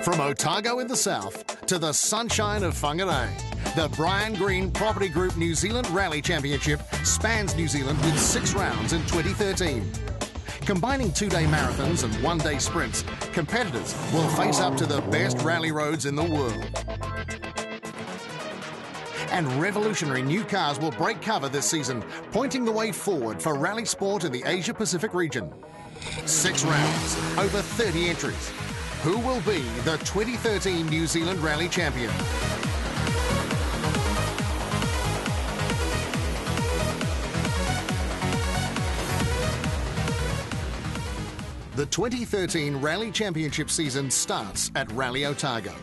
From Otago in the south to the sunshine of Whangarei, the Brian Green Property Group New Zealand Rally Championship spans New Zealand with 6 rounds in 2013. Combining 2-day marathons and 1-day sprints, competitors will face up to the best rally roads in the world. And revolutionary new cars will break cover this season, pointing the way forward for rally sport in the Asia-Pacific region. 6 rounds, over 30 entries. Who will be the 2013 New Zealand Rally Champion? The 2013 Rally Championship season starts at Rally Otago.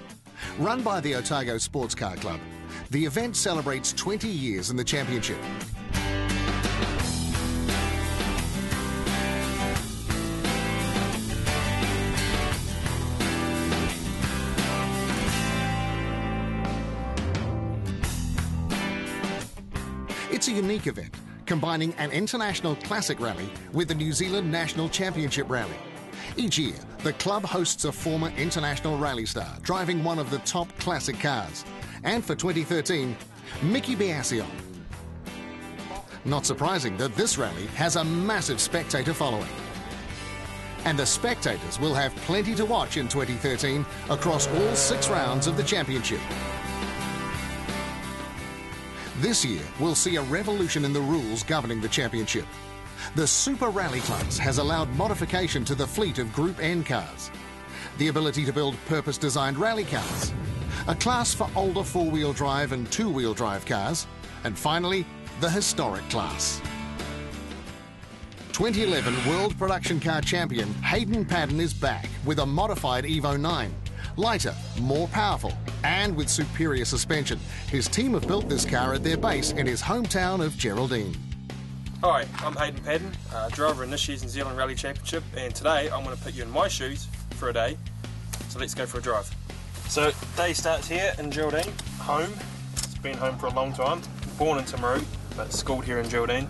Run by the Otago Sports Car Club, the event celebrates 20 years in the championship. It's a unique event, combining an international classic rally with the New Zealand National Championship Rally. Each year, the club hosts a former international rally star driving one of the top classic cars. And for 2013, Mickey Biasio. Not surprising that this rally has a massive spectator following. And the spectators will have plenty to watch in 2013 across all 6 rounds of the championship. This year, we'll see a revolution in the rules governing the championship. The Super Rally class has allowed modification to the fleet of Group N cars, the ability to build purpose-designed rally cars, a class for older 4-wheel drive and 2-wheel drive cars, and finally, the historic class. 2011 World Production Car Champion Hayden Paddon is back with a modified Evo 9. Lighter, more powerful, and with superior suspension. His team have built this car at their base in his hometown of Geraldine. Hi, I'm Hayden Paddon, driver in this year's New Zealand Rally Championship, and today I'm going to put you in my shoes for a day, so let's go for a drive. So, day starts here in Geraldine, home. It's been home for a long time. Born in Timaru, but schooled here in Geraldine.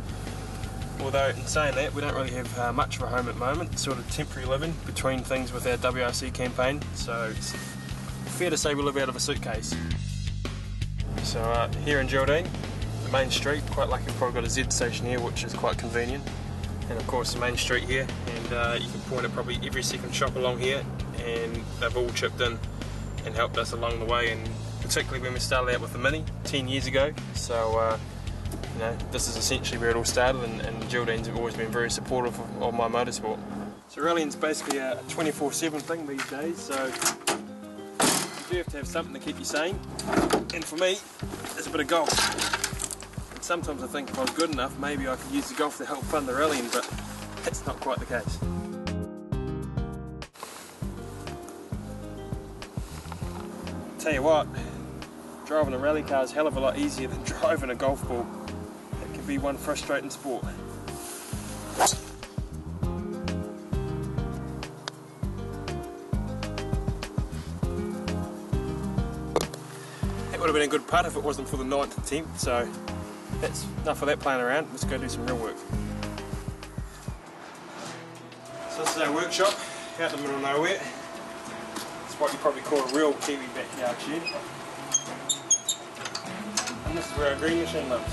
Although, in saying that, we don't really have much of a home at the moment, sort of temporary living between things with our WRC campaign, so it's fair to say we live out of a suitcase. So here in Geraldine, the main street, quite lucky we've probably got a Z station here, which is quite convenient. And of course the main street here, and you can point at probably every second shop along here, and they've all chipped in and helped us along the way, and particularly when we started out with the Mini 10 years ago. So you know, this is essentially where it all started, and Geraldine's have always been very supportive of my motorsport. So rallying's basically a 24/7 thing these days, so you do have to have something to keep you sane. And for me, there's a bit of golf. And sometimes I think if I was good enough, maybe I could use the golf to help fund the rallying, but that's not quite the case. Tell you what, driving a rally car is a hell of a lot easier than driving a golf ball. It can be one frustrating sport. That would have been a good putt if it wasn't for the 9th attempt, so that's enough of that playing around. Let's go do some real work. So this is our workshop out in the middle of nowhere. It's what you probably call a real Kiwi backyard shed. And this is where our green machine lives.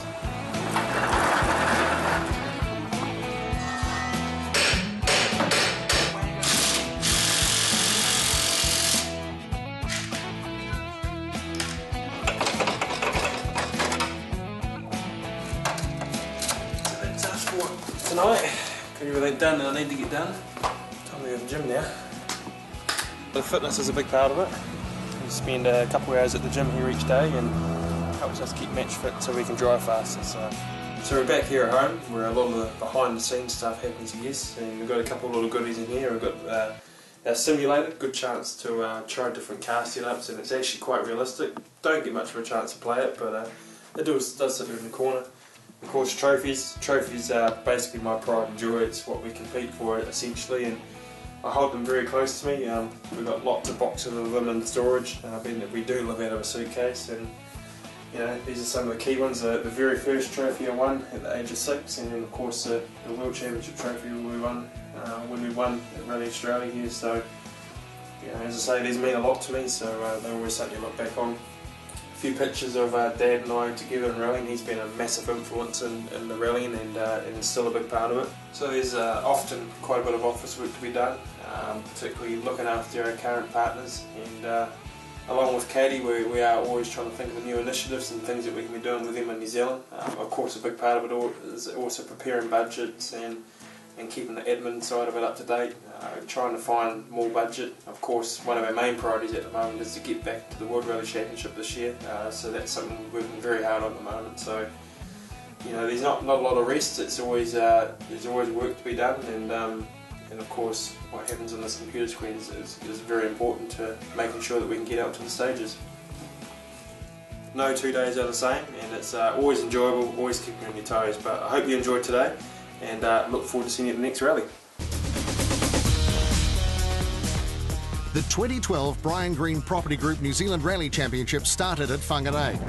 So that's us for tonight. Got everything done that I need to get done. Time to go to the gym now. The fitness is a big part of it. We spend a couple of hours at the gym here each day, and helps us keep match fit so we can drive faster. So we're back here at home where a lot of the behind the scenes stuff happens, I guess, and we've got a couple of little goodies in here. We've got our simulator, good chance to try different car setups, and it's actually quite realistic. Don't get much of a chance to play it, but it does sit there in the corner. Of course, trophies. Trophies are basically my pride and joy. It's what we compete for essentially, and I hold them very close to me. We've got lots of boxes of them in storage, being that we do live out of a suitcase, and you know, these are some of the key ones. The very first trophy I won at the age of 6, and then of course the World Championship trophy we won when we won at Rally Australia here. So as I say, these mean a lot to me, so they're always something to look back on. A few pictures of Dad and I together in rallying. He's been a massive influence in the rallying and still a big part of it. So there's often quite a bit of office work to be done, particularly looking after our current partners, and along with Katie, we are always trying to think of new initiatives and things that we can be doing with them in New Zealand. Of course, a big part of it is also preparing budgets and keeping the admin side of it up to date, trying to find more budget. Of course, one of our main priorities at the moment is to get back to the World Rally Championship this year, so that's something we're working very hard on at the moment. So, you know, there's not a lot of rest. It's always there's always work to be done, and of course, what happens on this computer screen is very important to making sure that we can get out to the stages. No 2 days are the same, and it's always enjoyable, always keeping you on your toes. But I hope you enjoyed today, and look forward to seeing you at the next rally. The 2012 Brian Green Property Group New Zealand Rally Championship started at Whangarei.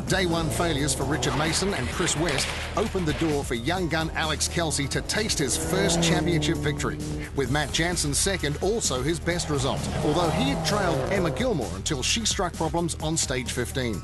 Day one failures for Richard Mason and Chris West opened the door for young gun Alex Kelsey to taste his first championship victory, with Matt Jansen second also his best result, although he had trailed Emma Gilmour until she struck problems on stage 15.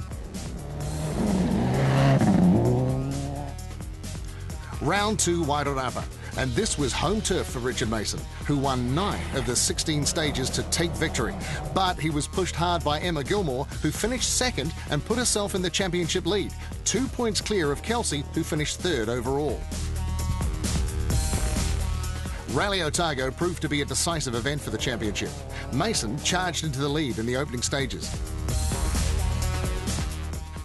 Round 2 Wairarapa, and this was home turf for Richard Mason, who won 9 of the 16 stages to take victory. But he was pushed hard by Emma Gilmour, who finished second and put herself in the championship lead, 2 points clear of Kelsey, who finished third overall. Rally Otago proved to be a decisive event for the championship. Mason charged into the lead in the opening stages.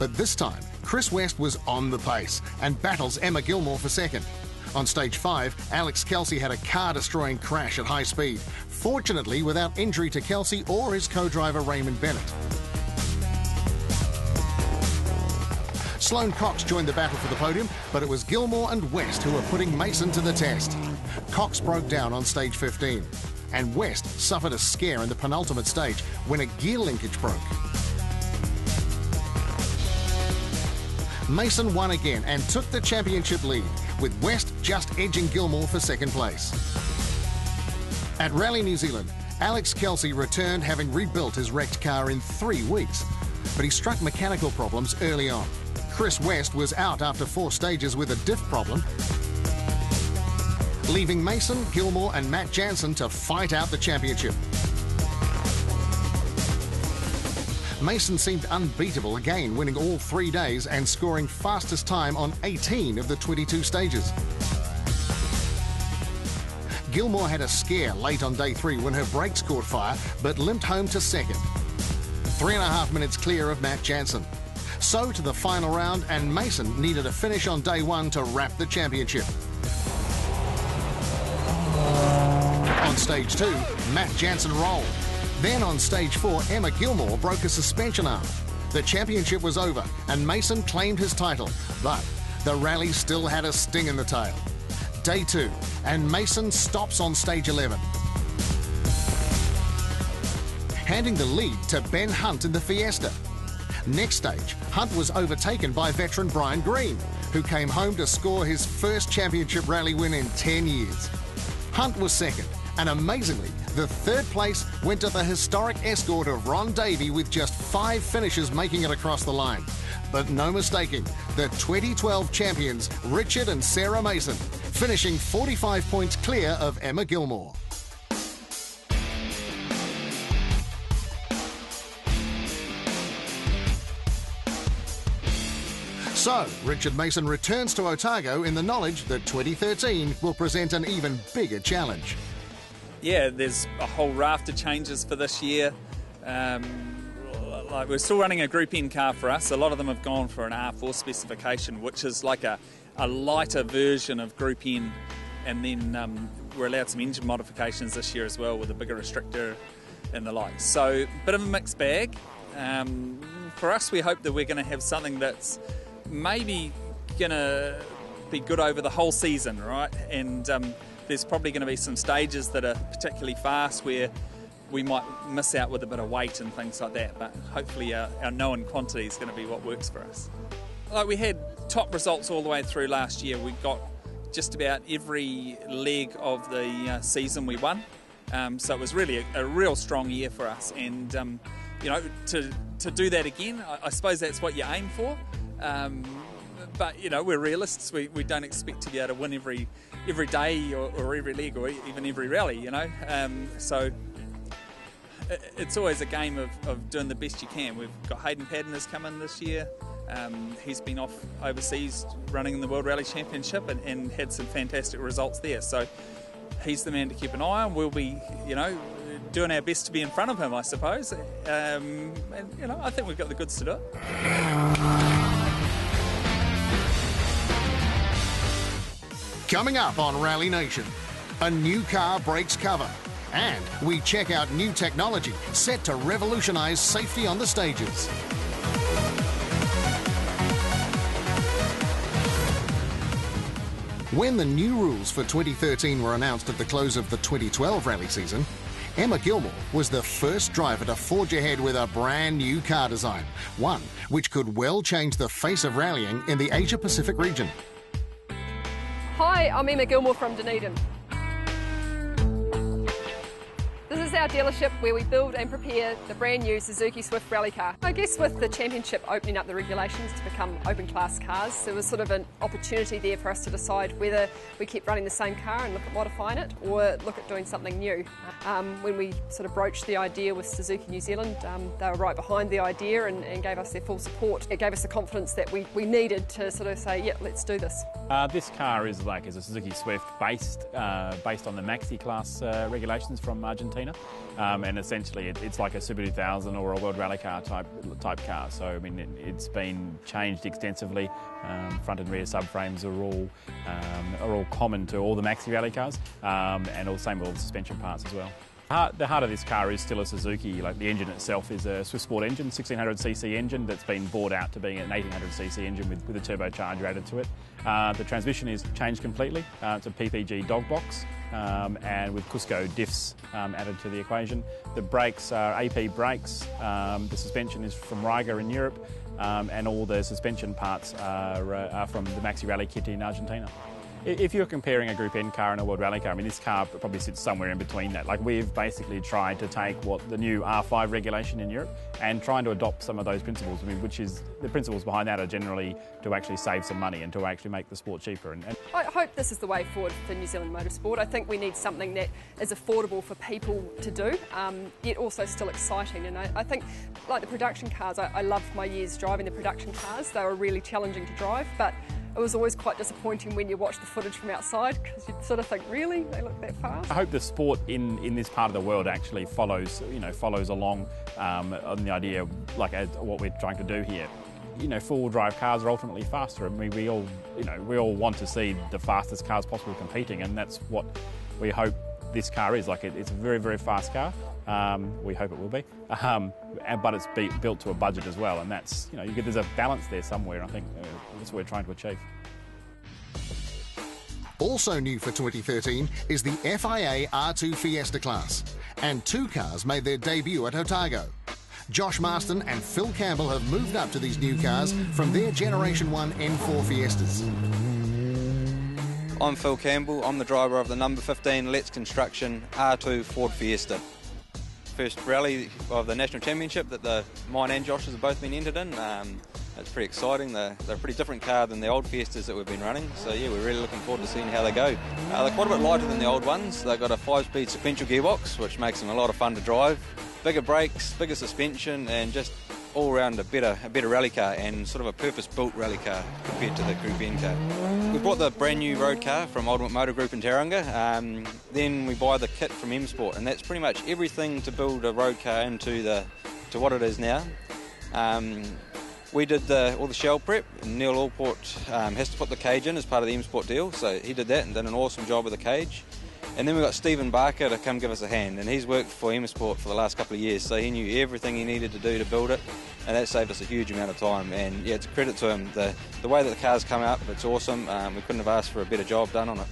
But this time, Chris West was on the pace and battles Emma Gilmour for second. On stage 5, Alex Kelsey had a car-destroying crash at high speed, fortunately without injury to Kelsey or his co-driver Raymond Bennett. Sloane Cox joined the battle for the podium, but it was Gilmour and West who were putting Mason to the test. Cox broke down on stage 15, and West suffered a scare in the penultimate stage when a gear linkage broke. Mason won again and took the championship lead, with West just edging Gilmour for second place. At Rally New Zealand, Alex Kelsey returned having rebuilt his wrecked car in 3 weeks, but he struck mechanical problems early on. Chris West was out after 4 stages with a diff problem, leaving Mason, Gilmour and Matt Jansen to fight out the championship. Mason seemed unbeatable again, winning all 3 days and scoring fastest time on 18 of the 22 stages. Gilmour had a scare late on day 3 when her brakes caught fire, but limped home to second, 3.5 minutes clear of Matt Jansen. So to the final round, and Mason needed a finish on day 1 to wrap the championship. On stage 2, Matt Jansen rolled. Then on stage 4, Emma Gilmour broke a suspension arm. The championship was over and Mason claimed his title, but the rally still had a sting in the tail. Day 2, and Mason stops on stage 11, handing the lead to Ben Hunt in the Fiesta. Next stage, Hunt was overtaken by veteran Brian Green, who came home to score his first championship rally win in 10 years. Hunt was second, and amazingly, the third place went to the historic escort of Ron Davey with just 5 finishes making it across the line. But no mistaking, the 2012 champions, Richard and Sarah Mason, finishing 45 points clear of Emma Gilmour. So, Richard Mason returns to Otago in the knowledge that 2013 will present an even bigger challenge. Yeah, there's a whole raft of changes for this year. Like we're still running a Group N car for us. A lot of them have gone for an R4 specification, which is like a lighter version of Group N. And then we're allowed some engine modifications this year as well with a bigger restrictor and the like. So, bit of a mixed bag. For us, we hope that we're going to have something that's maybe going to be good over the whole season, right? And there's probably going to be some stages that are particularly fast where we might miss out with a bit of weight and things like that, but hopefully our known quantity is going to be what works for us. Like we had top results all the way through last year. We got just about every leg of the season we won. So it was really a real strong year for us, and you know, to do that again, I suppose that's what you aim for. But you know, we're realists. We don't expect to be able to win every day or every leg or even every rally. You know, so it's always a game of doing the best you can. We've got Hayden Paddon has come in this year. He's been off overseas running in the World Rally Championship and had some fantastic results there. So he's the man to keep an eye on. We'll be, you know, doing our best to be in front of him, I suppose. And you know, I think we've got the goods to do it. Coming up on Rally Nation, a new car breaks cover, and we check out new technology set to revolutionise safety on the stages. When the new rules for 2013 were announced at the close of the 2012 rally season, Emma Gilmour was the first driver to forge ahead with a brand new car design, one which could well change the face of rallying in the Asia-Pacific region. Hi, I'm Emma Gilmour from Dunedin. This is our dealership where we build and prepare the brand new Suzuki Swift Rally car. I guess with the championship opening up the regulations to become open class cars, there was sort of an opportunity there for us to decide whether we keep running the same car and look at modifying it or look at doing something new. When we sort of broached the idea with Suzuki New Zealand, they were right behind the idea and gave us their full support. It gave us the confidence that we needed to sort of say, yeah, let's do this. This car is a Suzuki Swift based on the Maxi class regulations from Argentina. And essentially it's like a Super 2000 or a World Rally car type car. So I mean it's been changed extensively. Front and rear subframes are all common to all the Maxi Rally cars, and all same with all the suspension parts as well. The heart of this car is still a Suzuki. Like the engine itself is a Swift Sport engine, 1600cc engine that's been bought out to being an 1800cc engine with a turbocharger added to it. The transmission is changed completely. It's a PPG dog box and with Cusco diffs added to the equation. The brakes are AP brakes. The suspension is from Riga in Europe, and all the suspension parts are from the Maxi Rally kit in Argentina. If you're comparing a Group N car and a World Rally car, I mean, this car probably sits somewhere in between that. Like, we've basically tried to take what the new R5 regulation in Europe and trying to adopt some of those principles. I mean, which is the principles behind that are generally to actually save some money and to actually make the sport cheaper. And I hope this is the way forward for New Zealand motorsport. I think we need something that is affordable for people to do, yet also still exciting. And I think, like the production cars, I loved my years driving the production cars. They were really challenging to drive, but it was always quite disappointing when you watch the footage from outside because you sort of think, really, they look that fast? I hope the sport in this part of the world actually follows along on the idea of what we're trying to do here. You know, four-wheel drive cars are ultimately faster, and we all want to see the fastest cars possible competing, and that's what we hope this car is. Like, it's a very, very fast car. We hope it will be, but it's built to a budget as well, and that's, there's a balance there somewhere. And I think that's what we're trying to achieve. Also new for 2013 is the FIA R2 Fiesta class, and two cars made their debut at Otago. Josh Marston and Phil Campbell have moved up to these new cars from their Generation 1 N4 Fiestas. I'm Phil Campbell. I'm the driver of the number 15 Let's Construction R2 Ford Fiesta. First rally of the National Championship that mine and Josh's have both been entered in. It's pretty exciting. They're a pretty different car than the old Fiestas that we've been running. So yeah, we're really looking forward to seeing how they go. They're quite a bit lighter than the old ones. They've got a 5-speed sequential gearbox, which makes them a lot of fun to drive. Bigger brakes, bigger suspension, and just all around a better rally car, and sort of a purpose-built rally car compared to the Group N car. We bought the brand new road car from Ultimate Motor Group in Tauranga. Then we buy the kit from M Sport, and that's pretty much everything to build a road car to what it is now. We did all the shell prep. Neil Allport has to put the cage in as part of the M Sport deal, so he did that and did an awesome job with the cage. And then we got Stephen Barker to come give us a hand, and he's worked for M Sport for the last couple of years, so he knew everything he needed to do to build it, and that saved us a huge amount of time. And yeah, it's a credit to him. The way that the car's come out, it's awesome. We couldn't have asked for a better job done on it.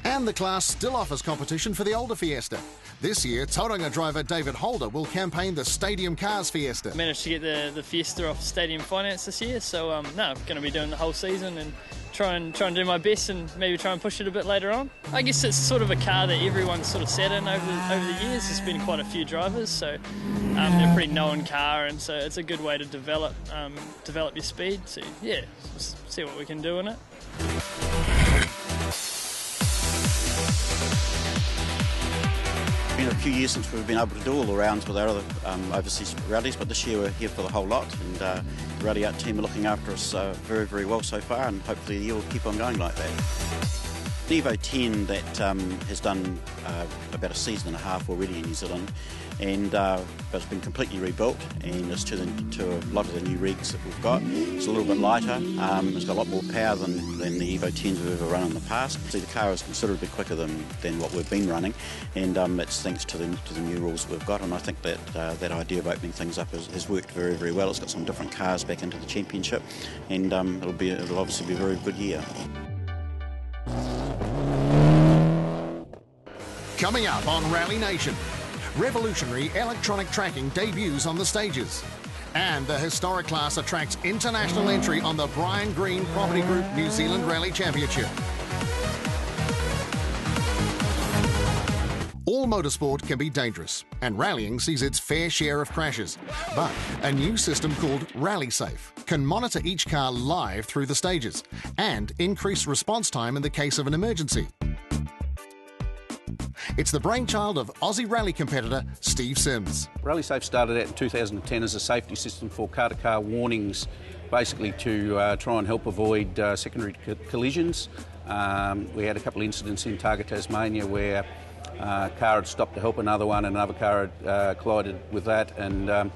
And the class still offers competition for the older Fiesta. This year, Tauranga driver David Holder will campaign the Stadium Cars Fiesta. Managed to get the Fiesta off Stadium Finance this year, so I'm going to be doing the whole season and try and do my best and maybe try and push it a bit later on. I guess it's sort of a car that everyone's sort of sat in over the years. There's been quite a few drivers, so they're a pretty known car, and so it's a good way to develop your speed. So yeah, see what we can do in it. It's been a few years since we've been able to do all the rounds with our other overseas rallies, but this year we're here for the whole lot, and the Rally Art team are looking after us very, very well so far, and hopefully the year will keep on going like that. The Evo 10 that has done about a season and a half already in New Zealand, and but it's been completely rebuilt, and it's to a lot of the new rigs that we've got. It's a little bit lighter, it's got a lot more power than the Evo 10s we've ever run in the past. So the car is considerably quicker than what we've been running, and it's thanks to the new rules that we've got, and I think that that idea of opening things up has worked very, very well. It's got some different cars back into the championship, and it'll obviously be a very good year. Coming up on Rally Nation, revolutionary electronic tracking debuts on the stages, and the historic class attracts international entry on the Brian Green Property Group New Zealand Rally Championship. All motorsport can be dangerous, and rallying sees its fair share of crashes. But a new system called Rally Safe can monitor each car live through the stages and increase response time in the case of an emergency. It's the brainchild of Aussie rally competitor Steve Sims. Rally Safe started out in 2010 as a safety system for car-to-car warnings, basically to try and help avoid secondary collisions. We had a couple of incidents in Targa, Tasmania, where a car had stopped to help another one and another car had collided with that, and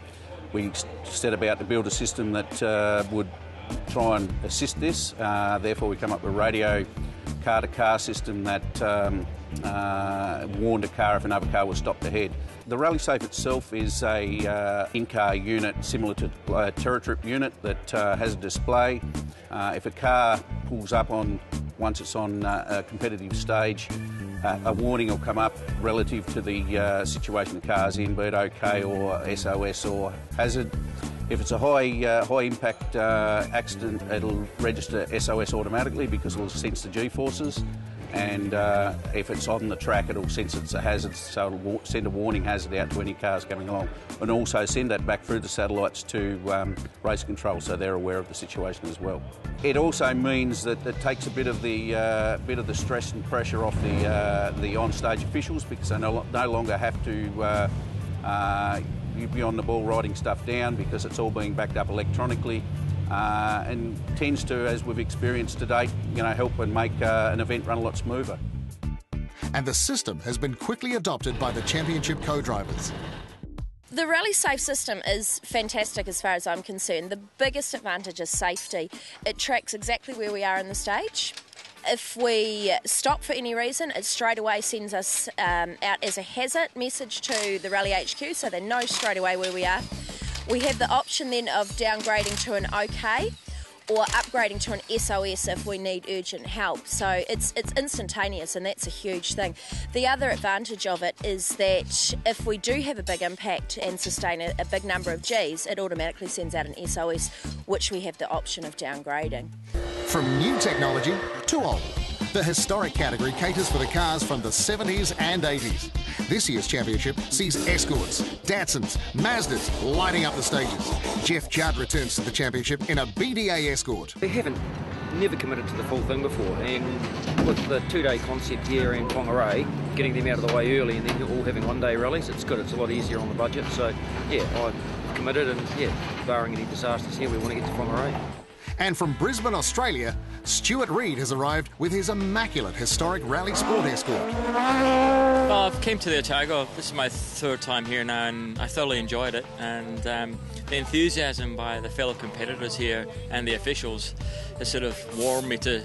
we set about to build a system that would try and assist this. Therefore we come up with a radio car-to-car system that warned a car if another car was stopped ahead. The Rally Safe itself is a in-car unit similar to a Terratrip unit that has a display. If a car pulls up once it's on a competitive stage, a warning will come up relative to the situation the car's in, be it OK or SOS or hazard. If it's a high impact accident, it'll register SOS automatically because it'll sense the G-forces, and if it's on the track, it'll sense it's a hazard, so it'll send a warning hazard out to any cars coming along, and also send that back through the satellites to race control, so they're aware of the situation as well. It also means that it takes a bit of the stress and pressure off the on-stage officials, because they no longer have to be on the ball writing stuff down, because it's all being backed up electronically, and tends to, as we've experienced to date, help and make an event run a lot smoother. And the system has been quickly adopted by the championship co-drivers. The Rally Safe system is fantastic as far as I'm concerned. The biggest advantage is safety. It tracks exactly where we are in the stage. If we stop for any reason, it straight away sends us out as a hazard message to the Rally HQ, so they know straight away where we are. We have the option then of downgrading to an OK or upgrading to an SOS if we need urgent help. So it's instantaneous, and that's a huge thing. The other advantage of it is that if we do have a big impact and sustain a big number of Gs, it automatically sends out an SOS, which we have the option of downgrading. From new technology to old, the historic category caters for the cars from the 70s and 80s. This year's championship sees Escorts, Datsuns, Mazdas lighting up the stages. Jeff Judd returns to the championship in a BDA Escort. We haven't never committed to the full thing before, and with the two-day concept here in Whangarei, getting them out of the way early and then all having one-day rallies, it's good. It's a lot easier on the budget. So yeah, I've committed, and yeah, barring any disasters here, we want to get to Whangarei. And from Brisbane, Australia, Stuart Reid has arrived with his immaculate historic rally sport Escort. Well, I've came to the Otago. This is my third time here now, and I thoroughly enjoyed it. And the enthusiasm by the fellow competitors here and the officials has sort of warmed me to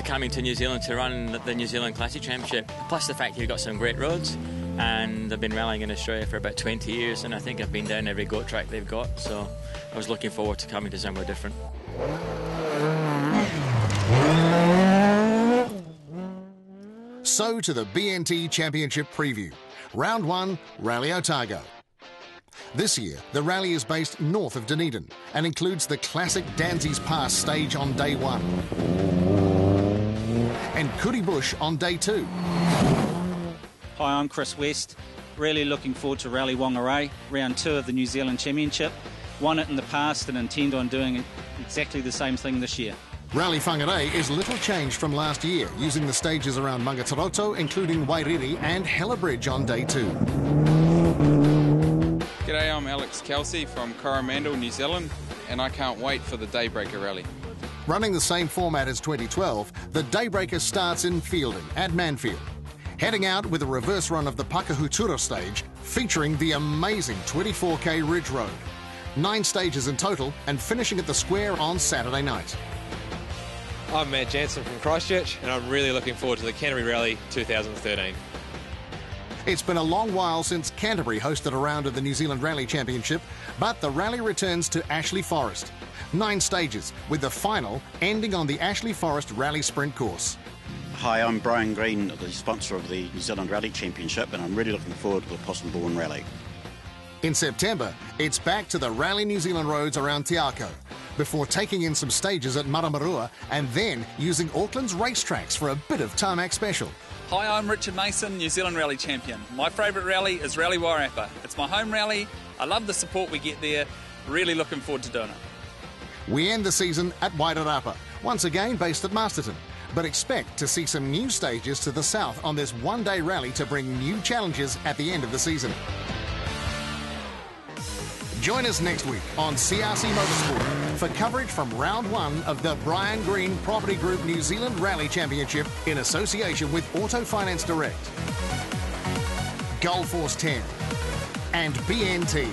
coming to New Zealand to run the New Zealand Classic Championship. Plus the fact you've got some great roads, and I've been rallying in Australia for about 20 years, and I think I've been down every goat track they've got, so I was looking forward to coming to somewhere different. So to the BNT Championship preview. Round 1, Rally Otago. This year, the rally is based north of Dunedin and includes the classic Danzi's Pass stage on day 1 and Kuri Bush on day 2. Hi, I'm Chris West. Really looking forward to Rally Whangarei, round 2 of the New Zealand Championship. Won it in the past and intend on doing exactly the same thing this year. Rally Whangarei is little changed from last year, using the stages around Mangataroto, including Wairiri and Hella Bridge on day 2. G'day, I'm Alex Kelsey from Coromandel, New Zealand, and I can't wait for the Daybreaker Rally. Running the same format as 2012, the Daybreaker starts in Fielding at Manfield, heading out with a reverse run of the Pakahuturo stage, featuring the amazing 24k Ridge Road. 9 stages in total, and finishing at the Square on Saturday night. I'm Matt Jansen from Christchurch, and I'm really looking forward to the Canterbury Rally 2013. It's been a long while since Canterbury hosted a round of the New Zealand Rally Championship, but the rally returns to Ashley Forest. 9 stages, with the final ending on the Ashley Forest Rally Sprint course. Hi, I'm Brian Green, the sponsor of the New Zealand Rally Championship, and I'm really looking forward to the Possum Rally. In September, it's back to the Rally New Zealand roads around Te Ako, before taking in some stages at Maramarua and then using Auckland's racetracks for a bit of tarmac special. Hi, I'm Richard Mason, New Zealand Rally Champion. My favourite rally is Rally Wairarapa. It's my home rally. I love the support we get there. Really looking forward to doing it. We end the season at Wairarapa, once again based at Masterton, but expect to see some new stages to the south on this one-day rally to bring new challenges at the end of the season. Join us next week on CRC Motorsport for coverage from round 1 of the Brian Green Property Group New Zealand Rally Championship in association with Auto Finance Direct, Gold Force 10 and BNT.